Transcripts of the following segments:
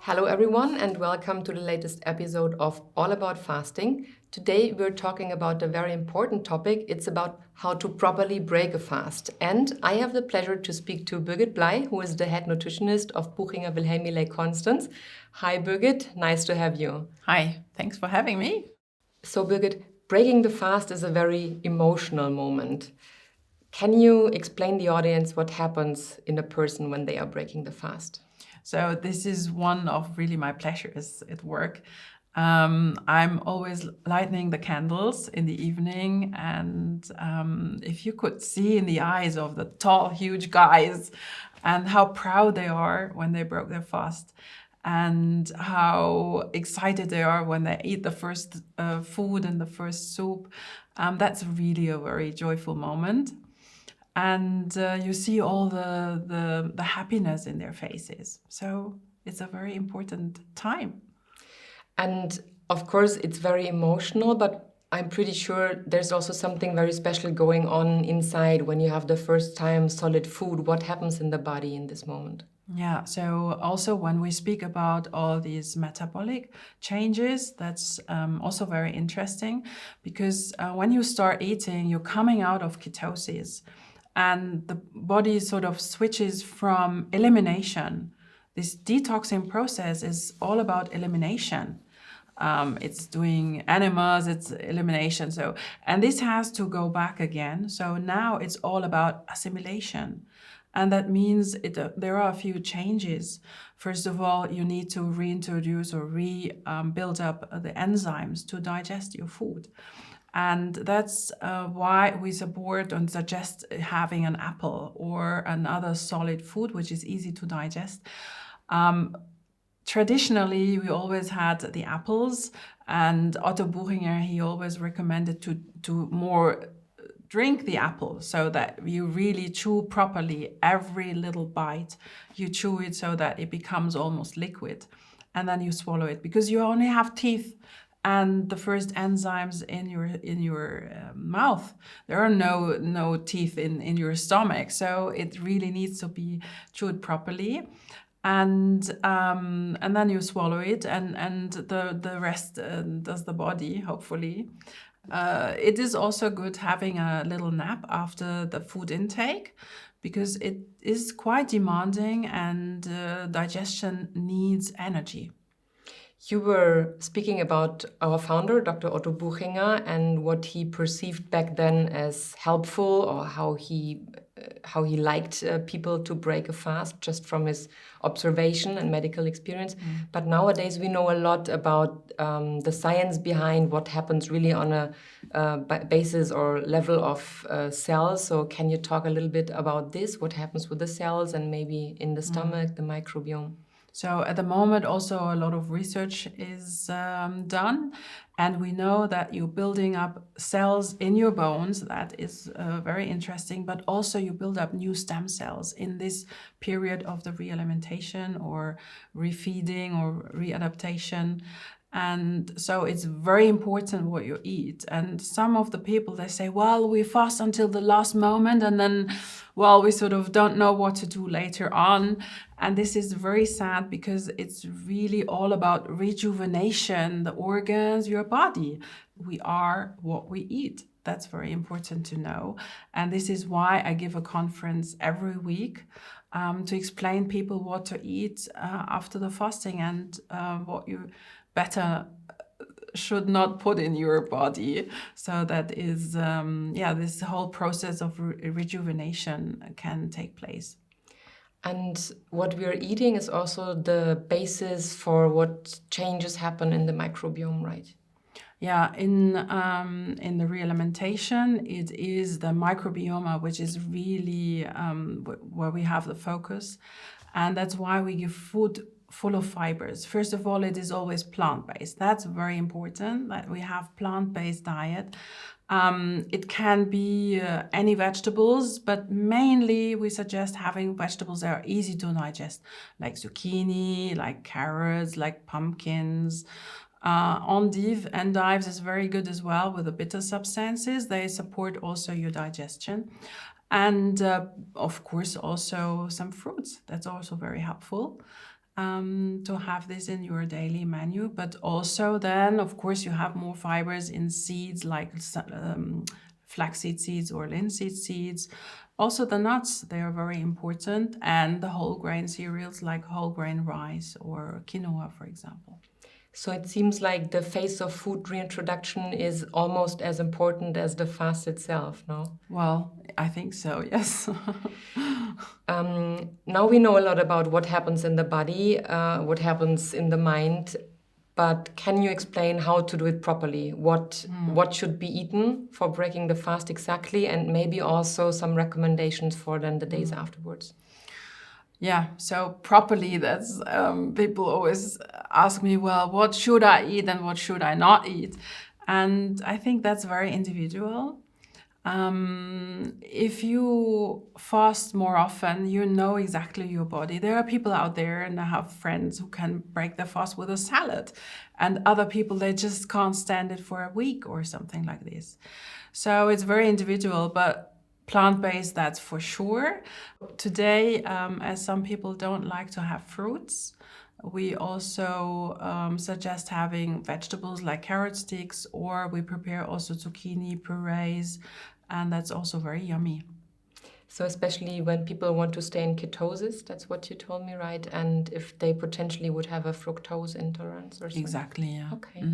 Hello, everyone, and welcome to the latest episode of All About Fasting. Today, we're talking about a very important topic. It's about how to properly break a fast. And I have the pleasure to speak to Birgit Bley, who is the head nutritionist of Buchinger Wilhelmine Constance. Hi, Birgit. Nice to have you. Hi, thanks for having me. So, Birgit, breaking the fast is a very emotional moment. Can you explain the audience what happens in a person when they are breaking the fast? So this is one of really my pleasures at work. I'm always lighting the candles in the evening, and if you could see in the eyes of the tall, huge guys and how proud they are when they broke their fast, and how excited they are when they eat the first food and the first soup, that's really a very joyful moment. And you see all the happiness in their faces. So it's a very important time. And of course, it's very emotional, but I'm pretty sure there's also something very special going on inside when you have the first time solid food. What happens in the body in this moment? Yeah, so also when we speak about all these metabolic changes, that's also very interesting because when you start eating, you're coming out of ketosis and the body sort of switches from elimination. This detoxing process is all about elimination. It's doing enemas, it's elimination. So, and this has to go back again. So now it's all about assimilation. And that means there are a few changes. First of all, you need to reintroduce or build up the enzymes to digest your food. And that's why we support and suggest having an apple or another solid food, which is easy to digest. Traditionally, we always had the apples, and Otto Buchinger, he always recommended to more drink the apple so that you really chew properly every little bite. You chew it so that it becomes almost liquid, and then you swallow it because you only have teeth and the first enzymes in your mouth. There are no teeth in your stomach, so it really needs to be chewed properly. And then you swallow it, and the rest does the body, hopefully. It is also good having a little nap after the food intake because it is quite demanding and digestion needs energy. You were speaking about our founder, Dr. Otto Buchinger, and what he perceived back then as helpful, or how he liked people to break a fast just from his observation and medical experience. But nowadays we know a lot about the science behind what happens really on a basis or level of cells. So can you talk a little bit about this? What happens with the cells and maybe in the stomach, the microbiome? So at the moment, also a lot of research is done, and we know that you're building up cells in your bones. That is very interesting, but also you build up new stem cells in this period of the realimentation or refeeding or readaptation. And so it's very important what you eat. And some of the people, they say, well, we fast until the last moment and then, well, we sort of don't know what to do later on. And this is very sad because it's really all about rejuvenation, the organs, your body. We are what we eat. That's very important to know. And this is why I give a conference every week to explain people what to eat after the fasting and what you better should not put in your body. So that is, this whole process of rejuvenation can take place. And what we are eating is also the basis for what changes happen in the microbiome, right? Yeah, in the realimentation, it is the microbiome which is really where we have the focus, and that's why we give food full of fibers. First of all, it is always plant-based. That's very important that we have plant-based diet. It can be any vegetables, but mainly we suggest having vegetables that are easy to digest, like zucchini, like carrots, like pumpkins. Endives is very good as well with the bitter substances. They support also your digestion. And of course, also some fruits. That's also very helpful. to have this in your daily menu. But also then, of course, you have more fibers in seeds like flaxseed seeds or linseed seeds. Also the nuts, they are very important, and the whole grain cereals like whole grain rice or quinoa, for example. So it seems like the phase of food reintroduction is almost as important as the fast itself, no? Well, I think so, yes. Now we know a lot about what happens in the body, what happens in the mind, but can you explain how to do it properly? What should be eaten for breaking the fast exactly, and maybe also some recommendations for then the days afterwards? Yeah, so properly, that's people always ask me, well, what should I eat and what should I not eat? And I think that's very individual. If you fast more often, you know exactly your body. There are people out there, and I have friends who can break their fast with a salad, and other people, they just can't stand it for a week or something like this. So it's very individual, but plant-based, that's for sure. Today, as some people don't like to have fruits, we also suggest having vegetables like carrot sticks, or we prepare also zucchini purees, and that's also very yummy. So especially when people want to stay in ketosis, that's what you told me, right? And if they potentially would have a fructose intolerance or something. Exactly, yeah. Okay.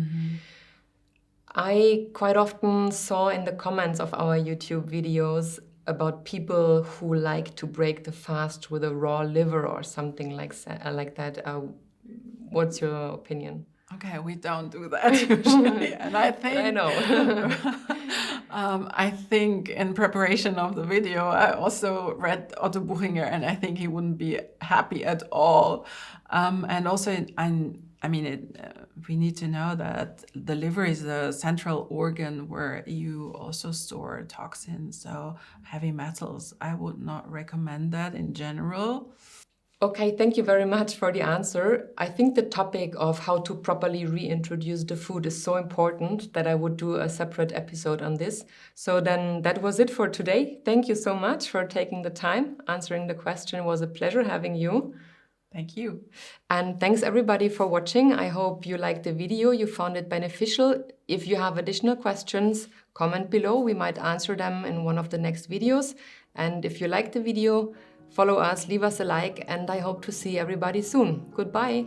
I quite often saw in the comments of our YouTube videos about people who like to break the fast with a raw liver or something like that. What's your opinion? Okay, we don't do that usually, and I think I know. I think in preparation of the video, I also read Otto Buchinger, and I think he wouldn't be happy at all. And also, we need to know that the liver is a central organ where you also store toxins, so heavy metals. I would not recommend that in general. Okay, thank you very much for the answer. I think the topic of how to properly reintroduce the food is so important that I would do a separate episode on this. So then that was it for today. Thank you so much for taking the time. Answering the question, it was a pleasure having you. Thank you. And thanks everybody for watching. I hope you liked the video, you found it beneficial. If you have additional questions, comment below. We might answer them in one of the next videos. And if you liked the video, follow us, leave us a like, and I hope to see everybody soon. Goodbye.